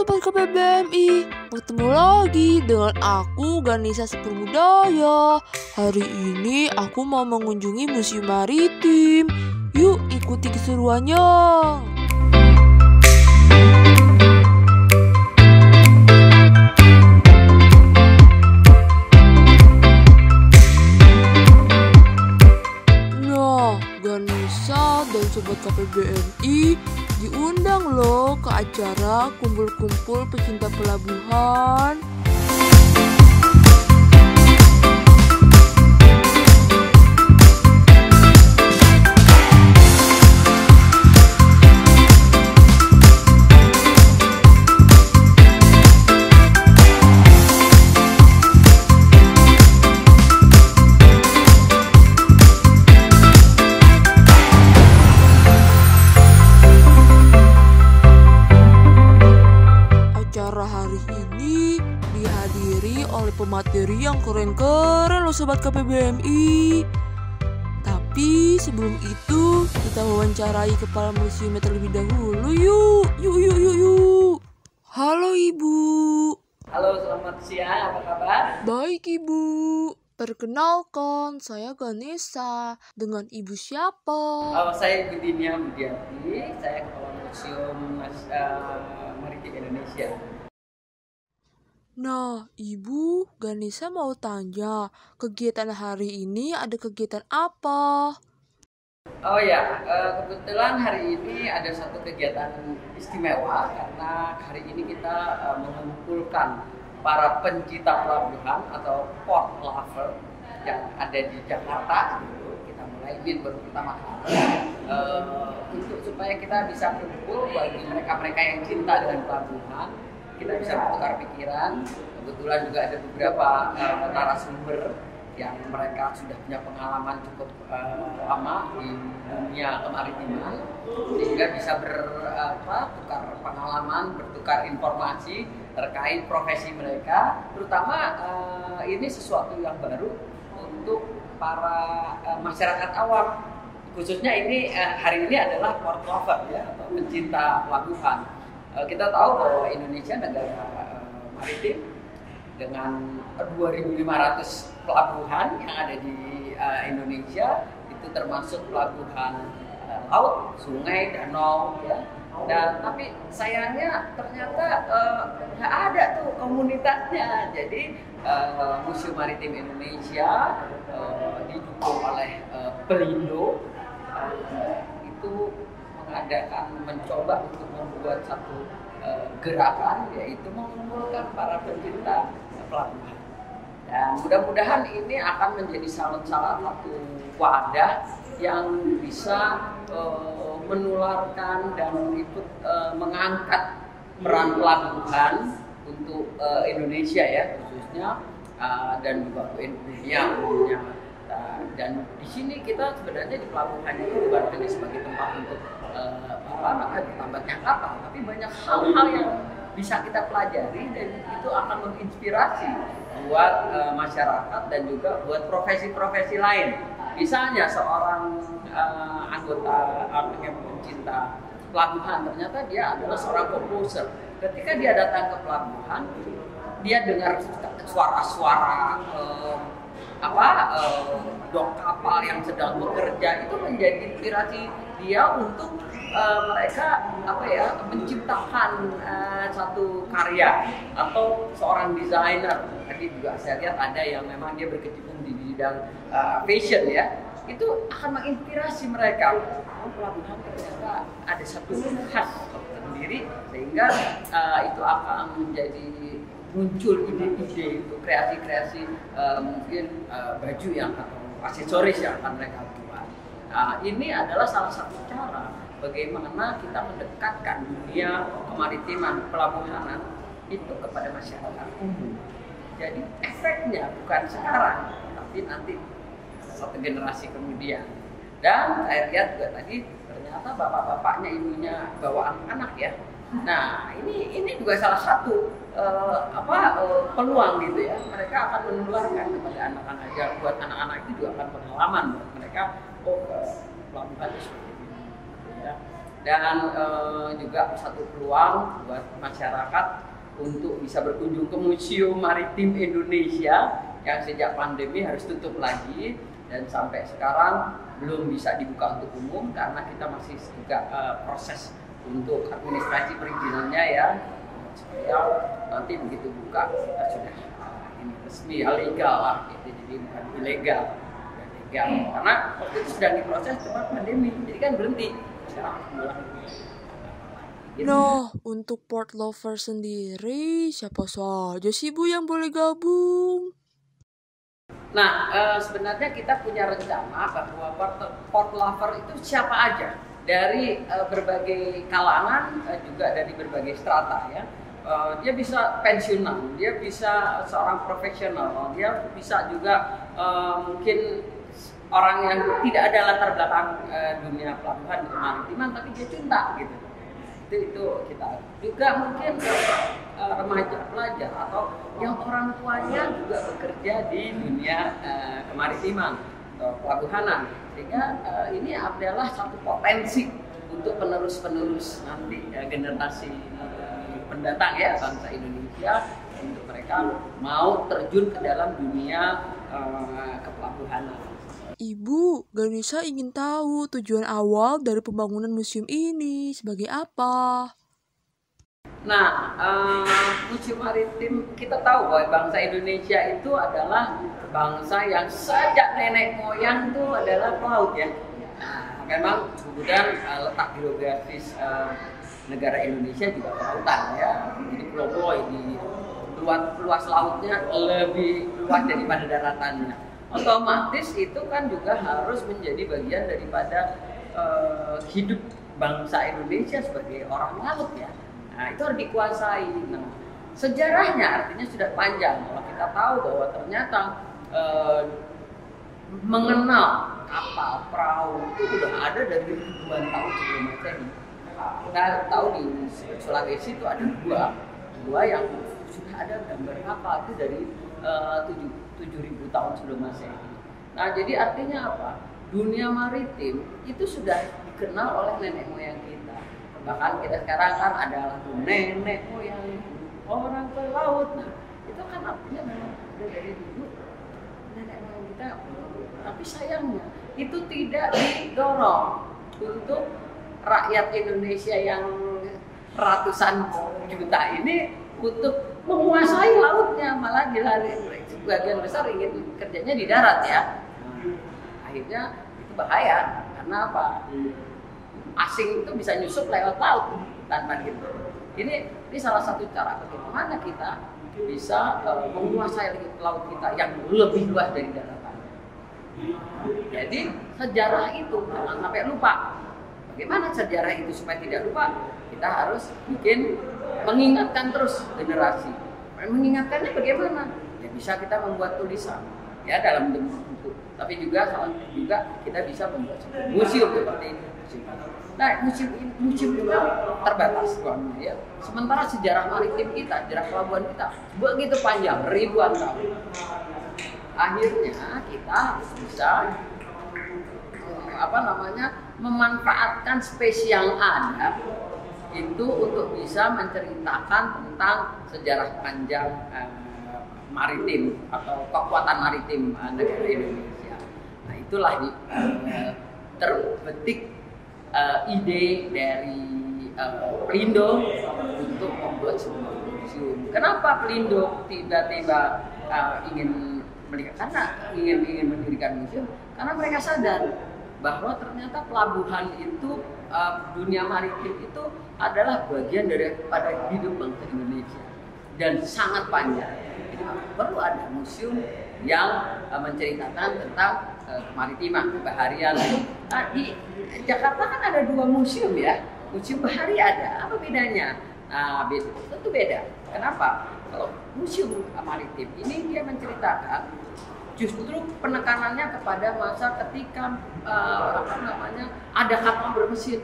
Sobat KPBMI, bertemu lagi dengan aku Ganesha Superbudaya. Hari ini aku mau mengunjungi Museum Maritim. Yuk ikuti keseruannya. Nah, Ganesha dan Sobat KPBMI diundang loh ke acara kumpul-kumpul pecinta pelabuhan. Acara hari ini dihadiri oleh pemateri yang keren-keren loh Sobat KPBMI. Tapi sebelum itu kita wawancarai kepala museumnya terlebih dahulu. Yuk. Halo Ibu. Halo, selamat siang. Apa kabar? Baik Ibu. Perkenalkan, saya Ganesha. Dengan Ibu siapa? Saya Ibu Dinia Budiati. Saya Kepala Museum Maritim Indonesia. Nah, Ibu, Ganesha mau tanya, kegiatan hari ini ada kegiatan apa? Oh ya, kebetulan hari ini ada satu kegiatan istimewa karena hari ini kita mengumpulkan para pencinta pelabuhan atau port lover yang ada di Jakarta. Kita mulai pertama kali untuk supaya kita bisa kumpul bagi mereka-mereka yang cinta dengan pelabuhan. Kita bisa bertukar pikiran. Kebetulan juga ada beberapa narasumber yang mereka sudah punya pengalaman cukup lama di dunia kemaritiman, sehingga bisa bertukar pengalaman, bertukar informasi terkait profesi mereka. Terutama ini sesuatu yang baru untuk para masyarakat awam. Khususnya ini hari ini adalah port lover ya, atau pencinta pelabuhan. Kita tahu bahwa Indonesia negara maritim dengan 2.500 pelabuhan yang ada di Indonesia, itu termasuk pelabuhan laut, sungai, danau, ya. Dan tapi sayangnya ternyata nggak ada tuh komunitasnya. Jadi Museum Maritim Indonesia didukung oleh Pelindo itu mencoba untuk membuat satu gerakan, yaitu mengumpulkan para pencinta pelabuhan. Dan mudah-mudahan ini akan menjadi salah satu wadah yang bisa menularkan dan ikut mengangkat peran pelabuhan untuk Indonesia ya khususnya, dan juga dunia umumnya. Dan di sini kita sebenarnya di pelabuhan itu bukan hanya sebagai tempat untuk tambatnya kapal, tapi banyak hal-hal yang bisa kita pelajari dan itu akan menginspirasi buat masyarakat dan juga buat profesi-profesi lain. Misalnya seorang anggota yang pencinta pelabuhan, ternyata dia adalah seorang komposer. Ketika dia datang ke pelabuhan, dia dengar suara-suara dok kapal yang sedang bekerja, itu menjadi inspirasi dia untuk mereka menciptakan satu karya. Atau seorang desainer, tadi juga saya lihat ada yang memang dia berkecimpung di bidang fashion ya, itu akan menginspirasi mereka. Pelabuhan ternyata ada satu khas sendiri, sehingga itu akan menjadi muncul ide-ide untuk kreasi-kreasi mungkin baju yang atau aksesoris yang akan mereka buat. Nah, ini adalah salah satu cara bagaimana kita mendekatkan dunia kemaritiman pelabuhanan itu kepada masyarakat umum. Jadi efeknya bukan sekarang, tapi nanti satu generasi kemudian. Dan saya lihat juga tadi ternyata bapak-bapaknya, ibunya bawa anak-anak ya. Nah, ini juga salah satu peluang gitu ya. Mereka akan menularkan kepada anak-anak ya, buat anak-anak itu juga akan pengalaman buat mereka. Pelabuhan seperti ini. Ya. dan juga satu peluang buat masyarakat untuk bisa berkunjung ke Museum Maritim Indonesia yang sejak pandemi harus tutup lagi dan sampai sekarang belum bisa dibuka untuk umum karena kita masih juga proses untuk administrasi perizinannya ya, supaya nanti begitu buka kita sudah ini resmi legal lah gitu. Jadi bukan ilegal, legal karena waktu itu sedang diproses cuma pandemi jadi kan berhenti. Nah, untuk port lover sendiri, siapa saja sih Bu yang boleh gabung? Nah, sebenarnya kita punya rencana bahwa port lover itu siapa aja dari berbagai kalangan, juga dari berbagai strata ya. Dia bisa pensiunan, dia bisa seorang profesional, dia bisa juga mungkin orang yang tidak ada latar belakang dunia pelabuhan kemaritiman tapi dia cinta gitu. Itu kita juga mungkin remaja pelajar atau yang orang tuanya juga bekerja di dunia kemaritiman atau pelabuhanan, sehingga ini adalah satu potensi untuk penerus nanti generasi pendatang ya bangsa Indonesia untuk mereka mau terjun ke dalam dunia kepelabuhanan. Ibu, Ganesha ingin tahu tujuan awal dari pembangunan museum ini sebagai apa? Nah, Museum Maritim kita tahu bahwa bangsa Indonesia itu adalah bangsa yang sejak nenek moyang itu adalah pelaut ya. Nah, memang kemudian letak geografis negara Indonesia juga kelautan ya. Jadi pulau-pulau di luas lautnya lebih luas daripada daratannya. Otomatis itu kan juga harus menjadi bagian daripada hidup bangsa Indonesia sebagai orang laut ya. Nah, itu harus dikuasai. Nah, sejarahnya artinya sudah panjang. Kalau kita tahu bahwa ternyata mengenal kapal perahu itu sudah ada dari ribuan tahun sebelum Masehi. Kita tahu di Sulawesi itu ada dua yang sudah ada gambar kapal itu dari 7.000 tahun sebelum Masehi. Nah, jadi artinya apa? Dunia maritim itu sudah dikenal oleh nenek moyang kita. Bahkan kita sekarang kan ada lagu nenek moyang orang ke laut. Nah, itu kan artinya memang udah dari dulu nenek moyang kita. Tapi sayangnya itu tidak didorong untuk rakyat Indonesia yang ratusan juta ini untuk menguasai lautnya, malah sebagian besar ingin kerjanya di darat ya. Akhirnya itu bahaya karena apa? Asing itu bisa nyusup lewat laut tanpa gitu. Ini salah satu cara bagaimana kita bisa menguasai laut kita yang lebih luas dari daratan. Jadi sejarah itu jangan sampai lupa. Bagaimana sejarah itu supaya tidak lupa? Kita harus mengingatkan terus generasi. Mengingatkannya bagaimana? Ya bisa kita membuat tulisan ya dalam bentuk buku. Tapi juga kita bisa membuat museum seperti ini. Nah, museum juga terbatas ruangnya ya. Sementara sejarah maritim kita, sejarah pelabuhan kita begitu panjang, ribuan tahun. Akhirnya kita harus bisa memanfaatkan space yang ada itu untuk bisa menceritakan tentang sejarah panjang maritim atau kekuatan maritim negara Indonesia. Nah, itulah terbetik ide dari Pelindo untuk membuat sebuah museum. Kenapa Pelindo tiba-tiba ingin mendirikan museum? Karena mereka sadar bahwa ternyata pelabuhan itu, dunia maritim itu adalah bagian daripada hidup bangsa Indonesia dan sangat panjang. Jadi perlu ada museum yang menceritakan tentang kemaritiman, kebaharian. Nah, di Jakarta kan ada 2 museum ya, museum bahari ada. Apa bedanya? Nah, tentu beda. Kenapa? Kalau museum maritim ini dia menceritakan justru penekanannya kepada masa ketika ada kapal bermesin.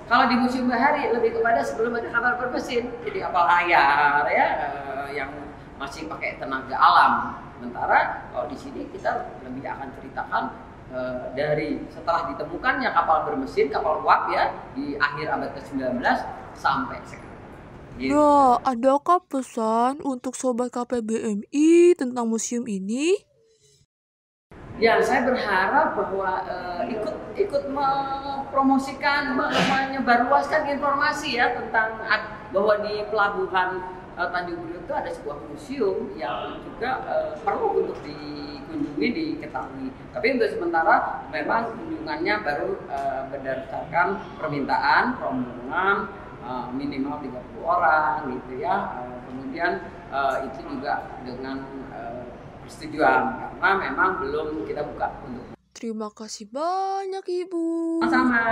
Kalau di museum bahari lebih kepada sebelum ada kapal bermesin, jadi kapal layar ya yang masih pakai tenaga alam. Sementara kalau di sini kita lebih akan ceritakan dari setelah ditemukannya kapal bermesin, kapal uap ya di akhir abad ke-19 sampai sekarang. Gitu. Nah, adakah pesan untuk Sobat KPBMI tentang museum ini? Ya, saya berharap bahwa ikut mempromosikan, menyebarluaskan informasi ya tentang bahwa di pelabuhan Tanjung Priok itu ada sebuah museum yang juga perlu untuk dikunjungi, diketahui. Tapi untuk sementara memang kunjungannya baru berdasarkan permintaan rombongan minimal 30 orang gitu ya. Kemudian itu juga dengan persetujuan karena memang belum kita buka untuk. Terima kasih banyak Ibu. Sama-sama.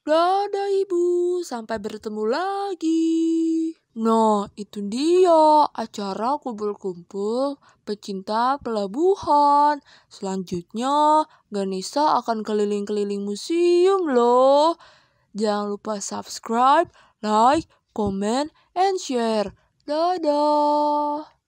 Dadah Ibu, sampai bertemu lagi. Nah, itu dia acara kumpul-kumpul pecinta pelabuhan. Selanjutnya, Ganesha akan keliling-keliling museum loh. Jangan lupa subscribe, like, comment, and share. Dadah.